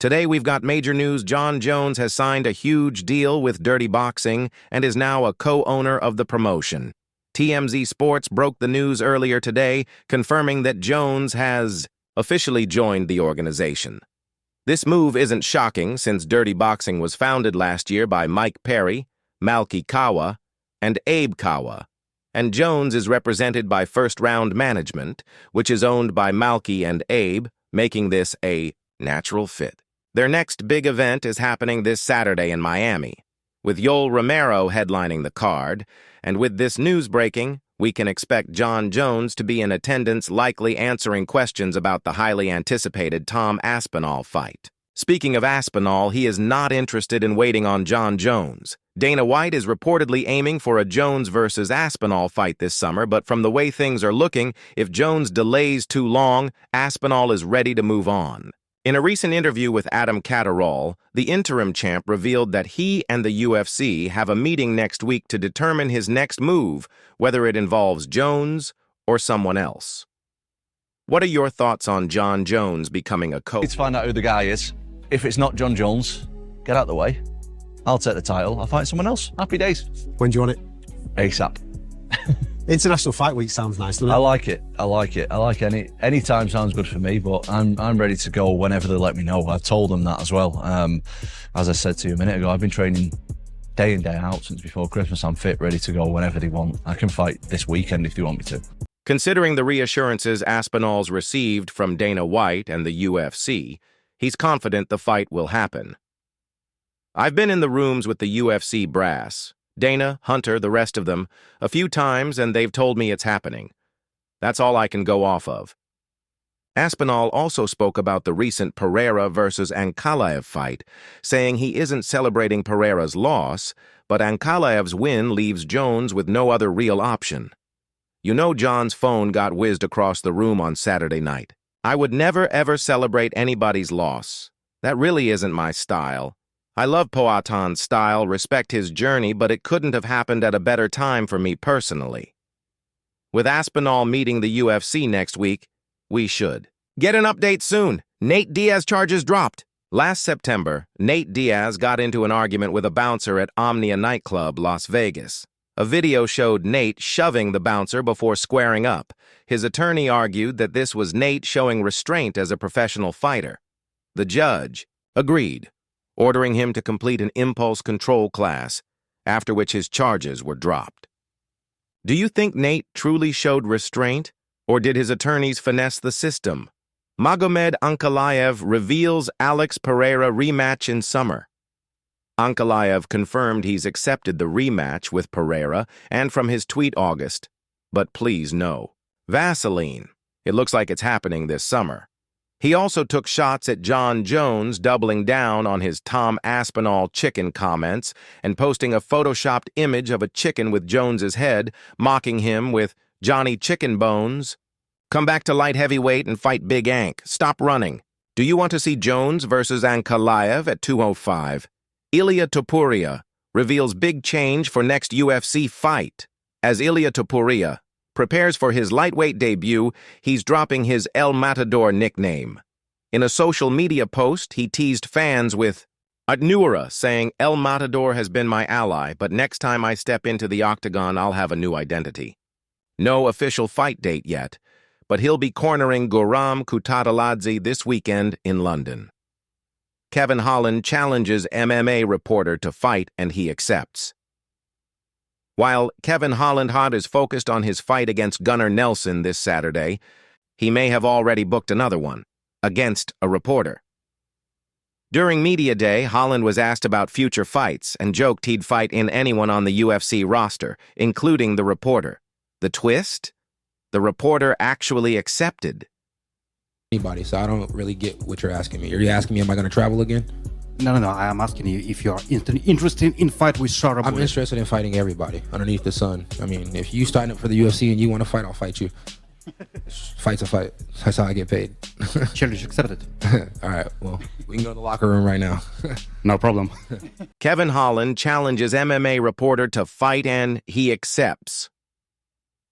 Today we've got major news. Jon Jones has signed a huge deal with Dirty Boxing and is now a co-owner of the promotion. TMZ Sports broke the news earlier today, confirming that Jones has officially joined the organization. This move isn't shocking since Dirty Boxing was founded last year by Mike Perry, Malky Kawa, and Abe Kawa, and Jones is represented by First Round Management, which is owned by Malky and Abe, making this a natural fit. Their next big event is happening this Saturday in Miami, with Yoel Romero headlining the card, and with this news breaking, we can expect Jon Jones to be in attendance, likely answering questions about the highly anticipated Tom Aspinall fight. Speaking of Aspinall, he is not interested in waiting on Jon Jones. Dana White is reportedly aiming for a Jones versus Aspinall fight this summer, but from the way things are looking, if Jones delays too long, Aspinall is ready to move on. In a recent interview with Adam Catterall, the interim champ revealed that he and the UFC have a meeting next week to determine his next move, whether it involves Jones or someone else. What are your thoughts on Jon Jones becoming a coach? Let's find out who the guy is. If it's not Jon Jones, get out of the way. I'll take the title. I'll fight someone else. Happy days. When do you want it? ASAP. International Fight Week sounds nice, doesn't it? I like it. I like it. I like any time sounds good for me, but I'm ready to go whenever they let me know. I've told them that as well. As I said to you a minute ago, I've been training day in, day out since before Christmas. I'm fit, ready to go whenever they want. I can fight this weekend if they want me to. Considering the reassurances Aspinall's received from Dana White and the UFC, he's confident the fight will happen. I've been in the rooms with the UFC brass, Dana, Hunter, the rest of them, a few times, and they've told me it's happening. That's all I can go off of. Aspinall also spoke about the recent Pereira versus Ankalaev fight, saying he isn't celebrating Pereira's loss, but Ankalaev's win leaves Jones with no other real option. You know Jon's phone got whizzed across the room on Saturday night. I would never ever celebrate anybody's loss. That really isn't my style. I love Poatan's style, respect his journey, but it couldn't have happened at a better time for me personally. With Aspinall meeting the UFC next week, we should get an update soon. Nate Diaz charges dropped. Last September, Nate Diaz got into an argument with a bouncer at Omnia nightclub, Las Vegas. A video showed Nate shoving the bouncer before squaring up. His attorney argued that this was Nate showing restraint as a professional fighter. The judge agreed, ordering him to complete an impulse control class, after which his charges were dropped. Do you think Nate truly showed restraint, or did his attorneys finesse the system? Magomed Ankalaev reveals Alex Pereira rematch in summer. Ankalaev confirmed he's accepted the rematch with Pereira and from his tweet August, but please no. Vaseline. It looks like it's happening this summer. He also took shots at Jon Jones, doubling down on his Tom Aspinall chicken comments and posting a photoshopped image of a chicken with Jones's head, mocking him with Johnny Chicken Bones. Come back to light heavyweight and fight Big Ank. Stop running. Do you want to see Jones versus Ankalaev at 205? Ilia Topuria reveals big change for next UFC fight. As Ilia Topuria prepares for his lightweight debut, he's dropping his El Matador nickname. In a social media post, he teased fans with Atnura, saying, El Matador has been my ally, but next time I step into the octagon, I'll have a new identity. No official fight date yet, but he'll be cornering Guram Kutateladze this weekend in London. Kevin Holland challenges MMA reporter to fight, and he accepts. While Kevin Holland is focused on his fight against Gunnar Nelson this Saturday, he may have already booked another one, against a reporter. During Media Day, Holland was asked about future fights and joked he'd fight in anyone on the UFC roster, including the reporter. The twist? The reporter actually accepted. Anybody, so I don't really get what you're asking me. Are you asking me, am I going to travel again? No. I am asking you if you are interested in fight with Shara. I'm interested in fighting everybody underneath the sun. I mean, if you sign up for the UFC and you want to fight, I'll fight you. Fight's a fight. That's how I get paid. Challenge accepted. All right, well, we can go to the locker room right now. No problem. Kevin Holland challenges MMA reporter to fight, and he accepts.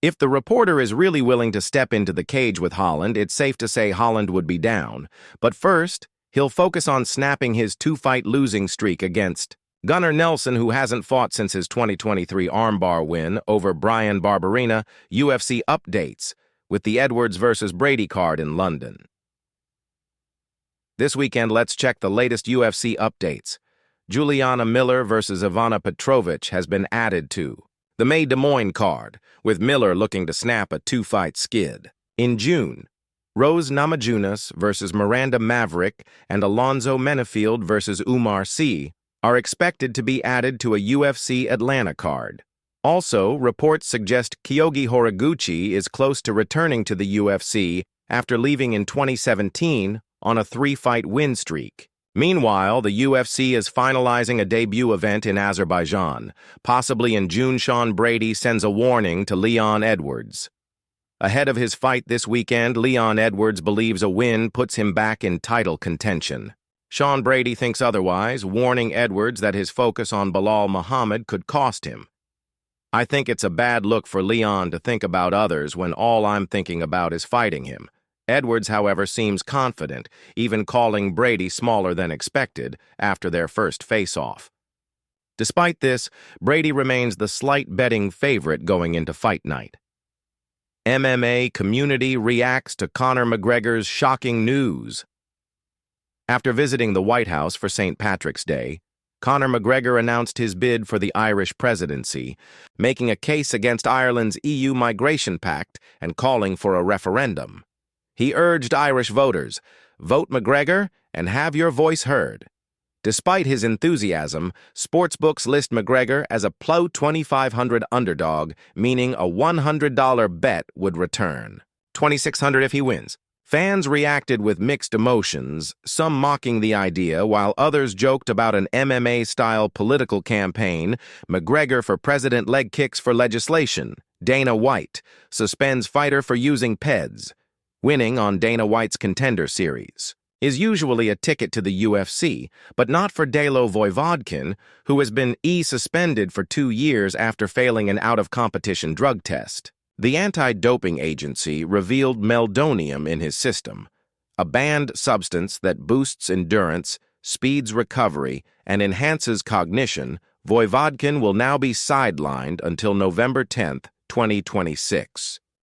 If the reporter is really willing to step into the cage with Holland, it's safe to say Holland would be down. But first, He'll focus on snapping his two-fight losing streak against Gunnar Nelson, who hasn't fought since his 2023 armbar win over Brian Barberena. UFC updates with the Edwards versus Brady card in London. This weekend, let's check the latest UFC updates. Juliana Miller versus Ivana Petrovich has been added to the May Des Moines card, with Miller looking to snap a two-fight skid. In June, Rose Namajunas versus Miranda Maverick and Alonzo Menefield versus Umar Sy are expected to be added to a UFC Atlanta card. Also, reports suggest Kyoji Horiguchi is close to returning to the UFC after leaving in 2017 on a three-fight win streak. Meanwhile, the UFC is finalizing a debut event in Azerbaijan. Possibly in June, Sean Brady sends a warning to Leon Edwards. Ahead of his fight this weekend, Leon Edwards believes a win puts him back in title contention. Sean Brady thinks otherwise, warning Edwards that his focus on Belal Muhammad could cost him. I think it's a bad look for Leon to think about others when all I'm thinking about is fighting him. Edwards, however, seems confident, even calling Brady smaller than expected after their first face-off. Despite this, Brady remains the slight betting favorite going into fight night. MMA community reacts to Conor McGregor's shocking news. After visiting the White House for St. Patrick's Day, Conor McGregor announced his bid for the Irish presidency, making a case against Ireland's EU migration pact and calling for a referendum. He urged Irish voters, vote McGregor and have your voice heard. Despite his enthusiasm, sportsbooks list McGregor as a plus 2,500 underdog, meaning a $100 bet would return. $2,600 if he wins. Fans reacted with mixed emotions, some mocking the idea, while others joked about an MMA-style political campaign. McGregor for president leg kicks for legislation. Dana White suspends fighter for using PEDs. Winning on Dana White's Contender Series is usually a ticket to the UFC, but not for Dalo Voivodkin, who has been suspended for 2 years after failing an out-of-competition drug test. The anti-doping agency revealed meldonium in his system, a banned substance that boosts endurance, speeds recovery, and enhances cognition. Voivodkin will now be sidelined until November 10, 2026.